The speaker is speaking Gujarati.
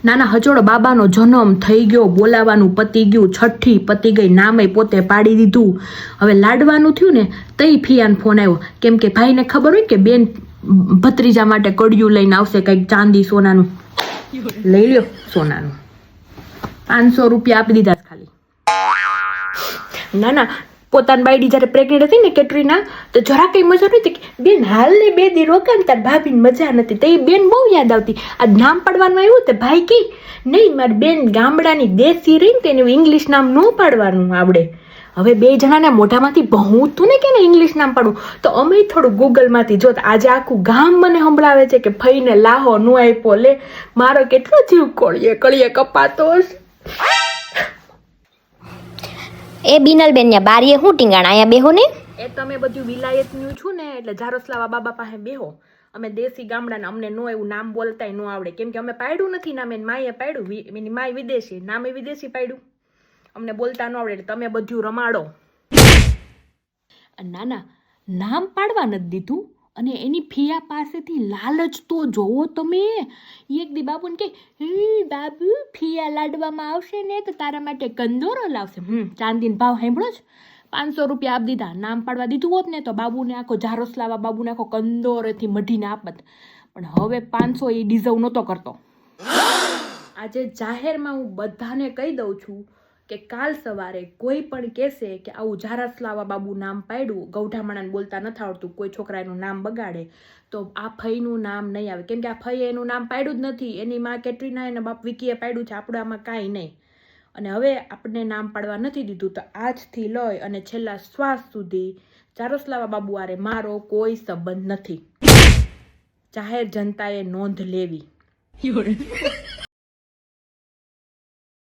નાના હચોડો બાબાનો જન્મ થઈ ગયો, બોલાવાનું પતી ગયું, છઠ્ઠી પતી ગઈ, નામે પોતે પાડી દીધું. હવે લાડવાનું થયું ને તઈ ફિયાન ફોન આવ્યો, કેમ કે ભાઈને ખબર હોય કે બેન ભત્રીજા માટે કડિયું લઈને આવશે, કંઈક ચાંદી સોનાનું. લઈ લ્યો સોનાનું, 500 રૂપિયા આપી દીધા ખાલી. ના પોતાની બાયડી જયારે પ્રેગ્નેન્ટ હતી ને કેટરીના, તો જરા કઈ મજા નહોતી. બેન હાલ ને 2 દી રોકાણ, તાર ભાભીને મજા નથી. તો એ બેન બહુ યાદ આવતી. આ નામ પાડવાનું આવ્યું તો ભાઈ કી નહીં, મારી બેન ગામડાની દેશી રહીને તેને ઇંગ્લિશ નામ ન પાડવાનું આવડે. હવે 2 જણાના મોઢામાંથી ભણવું તું ને કે ઇંગ્લિશ નામ પાડવું, તો અમે થોડું ગૂગલમાંથી જોતા. આજે આખું ગામ મને સંભળાવે છે કે ફઈને લાહો નું આપ્યો. લે મારો કેટલો જીવ કળીએ કપાતો હશે. એ બિનલબેન ને બારીએ હું ટીંગાણા આયા બેહો ને. એ તમે બધું વિલાયતનું છું ને, એટલે જારોસલાવા બાબા પાસે બેહો. અમે દેશી ગામડાના, અમને નો એવું નામ બોલતાય નો આવડે, કેમ કે અમે પાડ્યું નથી નામ. એની માએ પાડ્યું, એની માય વિદેશી, નામે વિદેશી પાડ્યું. અમને બોલતા ન આવડે એટલે તમે બધું રમાડો. ના નામ પાડવા નથી દીધું, અને એની ફિયા પાસેથી લાલચ તો જોવો તમે. એક દી બાબુને કે બાબુ ફિયા લાડવામાં આવશે ને તો તારા માટે કંદોરો લાવશે. ચાંદીનો ભાવ સાંભળો જ, 500 રૂપિયા આપી દીધા. નામ પાડવા દીધું હોત ને તો બાબુને આખો જારોસલાવા બાબુને આખો કંદોરેથી મઢીને આપત. પણ હવે 500 એ ડિઝર્વ નહોતો કરતો. આજે જાહેરમાં હું બધાને કહી દઉં છું કે કાલ સવારે કોઈ પણ કહેશે કે આવું જારોસલાવા બાબુ નામ પાડ્યું, ગૌઢામણાને બોલતા નથી આવડતું, કોઈ છોકરાનું નામ બગાડે, તો આ ફઈનું નામ નહીં આવે. કેમ કે આ ફઈએ એનું નામ પાડ્યું જ નથી. એની માં કેટરીના એના બાપ વિકીએ પાડ્યું છે. આપણે આમાં કાંઈ નહીં. અને હવે આપણે નામ પાડવા નથી દીધું, તો આજથી લઈ અને છેલ્લા શ્વાસ સુધી જારોસલાવા બાબુ આરે મારો કોઈ સંબંધ નથી. જાહેર જનતાએ નોંધ લેવી.